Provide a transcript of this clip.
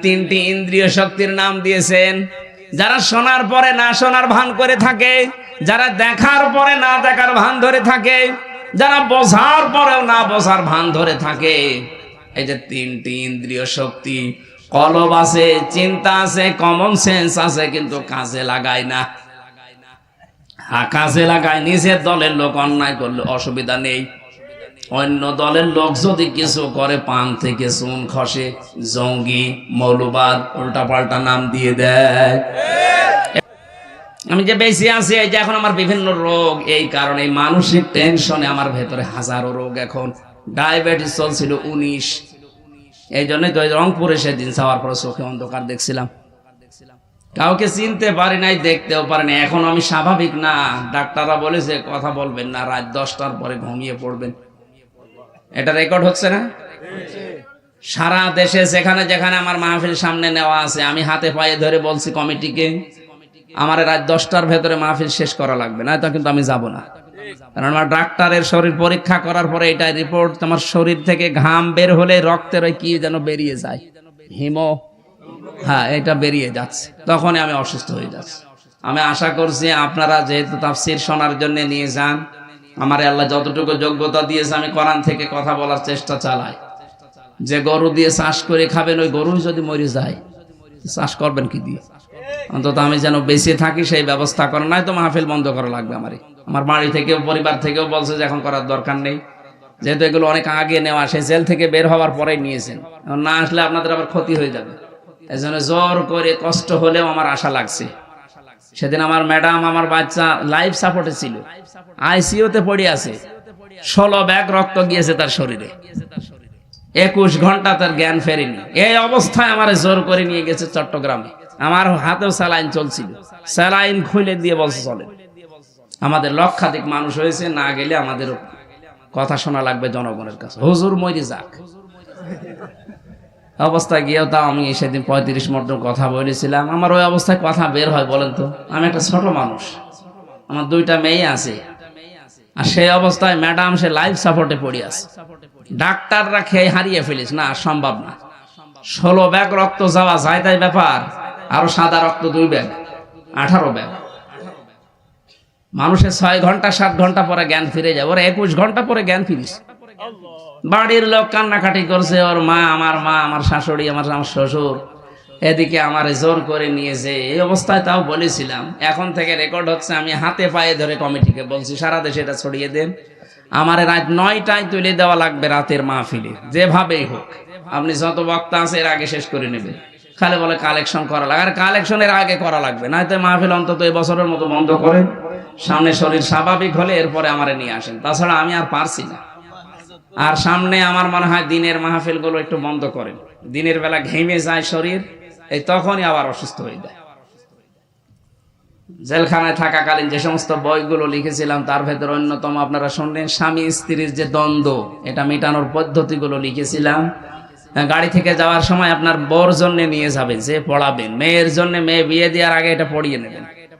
তিনটি ইন্দ্রিয় শক্তির নাম দিয়েছেন। যারা শোনার পরে না শোনার ভান করে থাকে, যারা দেখার পরে না দেখার ভান ধরে থাকে, যারা বোঝার পরেও না বোঝার ভান ধরে থাকে। এই যে তিনটি ইন্দ্রিয় শক্তি, কলব আছে, চিন্তা আছে, কমন সেন্স আছে, কিন্তু কাজে লাগায় না। কাজে লাগায় নিজের দলের লোক অন্যায় করলে অসুবিধা নেই, অন্য দলের লোক যদি কিছু করে পান থেকে চুন খসে, জঙ্গি, মৌলবাদ, উল্টা পাল্টা নাম দিয়ে দেয়। আমি যে বেশি আছি, এই যে এখন আমার বিভিন্ন রোগ, এই কারণে মানসিক টেনশনে আমার ভেতরে হাজারো রোগ। এখন ডায়াবেটিস চলছিল 19, এই জন্যই তো রংপুরে সেদিন যাওয়ার পরে চোখে অন্ধকার দেখছিলাম, কাউকে চিনতে পারি নাই, দেখতেও পারি না। এখন আমি স্বাভাবিক না, ডাক্তাররা বলেছে কথা বলবেন না, রাত 10টার পরে ঘুমিয়ে পড়বেন। এটা রেকর্ড হচ্ছে না? সারা দেশে যেখানে যেখানে আমার মাহফিল সামনে নেওয়া আছে, আমি হাতে পায়ে ধরে বলছি কমিটিকে, আমার রাত 10টার ভেতরে মাহফিল শেষ করা লাগবে, না তো কিন্তু আমি যাব না। কারণ আমার ডাক্তারের শরীর পরীক্ষা করার পরে এটাই রিপোর্ট, তোমার শরীর থেকে ঘাম বের হলে রক্তের ওই কি যেন বেরিয়ে যায়, হিমো, হ্যাঁ এটা বেরিয়ে যাচ্ছে, তখনই আমি অসুস্থ হয়ে যাচ্ছি। আমি আশা করছি আপনারা যেহেতু তাফসীর শোনার জন্য নিয়ে যান, আমার আল্লাহ যতটুকু যোগ্যতা দিয়েছে আমি কোরআন থেকে কথা বলার চেষ্টা চালাই। যে গরু দিয়ে চাষ করে খাবেন, ওই গরু যদি মরে যায় চাষ করবেন কি দিয়ে? অন্তত আমি যেন বেঁচে থাকি সেই ব্যবস্থা করা, নাই তো মাহফিল বন্ধ করা লাগবে। আমার বাড়ি থেকেও পরিবার থেকেও বলছে যে এখন করার দরকার নেই, যেহেতু এগুলো অনেক আগে নেওয়া, সেই জেল থেকে বের হওয়ার পরেই নিয়েছেন, না আসলে আপনাদের আবার ক্ষতি হয়ে যাবে। এই জন্য জোর করে কষ্ট হলেও আমার আশা লাগছে। সেদিন আমার ম্যাডাম, আমার বাচ্চা লাইফ সাপোর্টে ছিল, আইসিইউতে পড়ে আছে, 16 ব্যাগ রক্ত গিয়েছে তার শরীরে, 21 ঘন্টা তার জ্ঞান ফেরেনি। এই অবস্থায় আমার জোর করে নিয়ে গেছে চট্টগ্রামে, আমার হাতেও স্যালাইন চলছিল, স্যালাইন খুলে দিয়ে বলছে চলে। আমাদের লক্ষাধিক মানুষ হয়েছে, না গেলে আমাদের কথা শোনা লাগবে জনগণের কাছে, হুজুর মরে যাক অবস্থায় গিয়েও তাও আমি সেদিন 35 মিনিট কথা বলেছিলাম। আমার ওই অবস্থায় কথা বের হয় বলেন তো? আমি একটা ছোট মানুষ, আমার 2টা মেয়ে আছে, আর সেই অবস্থায় ম্যাডাম সে লাইফ সাপোর্টে পড়ে আছে। ডাক্তাররা খেয়ে হারিয়ে ফেলিস না, সম্ভব না। 16 ব্যাগ রক্ত যাওয়া যায় তাই ব্যাপার, আরো সাদা রক্ত 2 ব্যাগ, 18 ব্যাগ। মানুষের 6 ঘন্টা 7 ঘন্টা পরে জ্ঞান ফিরে যায়, ওরা 21 ঘন্টা পরে জ্ঞান ফিরিস। বাড়ির লোক কান্নাকাটি করছে, ওর মা, আমার শাশুড়ি, আমার শ্বশুর, এদিকে আমার জোর করে নিয়েছে। এই অবস্থায় তাও বলেছিলাম, এখন থেকে রেকর্ড হচ্ছে, আমি হাতে পায়ে ধরে কমিটিকে বলছি সারা দেশে এটা ছড়িয়ে দেন, আমার রাত 9টায় তুলে দেওয়া লাগবে রাতের মাহফিলে, যেভাবেই হোক। আপনি যত বক্তা আছে এর আগে শেষ করে নেবেন। খালি বলে কালেকশন করা লাগে, আর কালেকশনের আগে করা লাগবে, নয়তো মাহফিল অন্তত এই বছরের মতো বন্ধ করেন, সামনে শরীর স্বাভাবিক হলে এরপরে আমারে নিয়ে আসেন, তাছাড়া আমি আর পারছি না। আর সামনে আমার মনে হয় দিনের মাহফিল গুলো একটু বন্ধ করেন, দিনের বেলা ঘেমে যায় শরীর, এই তখনই আবার অসুস্থ হয়ে যায়। জেলখানায় থাকাকালীন যে সমস্ত বইগুলো লিখেছিলাম তার ভেতর অন্যতম আপনারা শুনলেন, স্বামী স্ত্রীর যে দ্বন্দ্ব, এটা মেটানোর পদ্ধতিগুলো লিখেছিলাম। গাড়ি থেকে যাওয়ার সময় আপনার বর জন্য নিয়ে যাবেন, যে পড়াবেন, মেয়ের জন্য মেয়ে বিয়ে দেওয়ার আগে এটা পড়িয়ে নেবেন।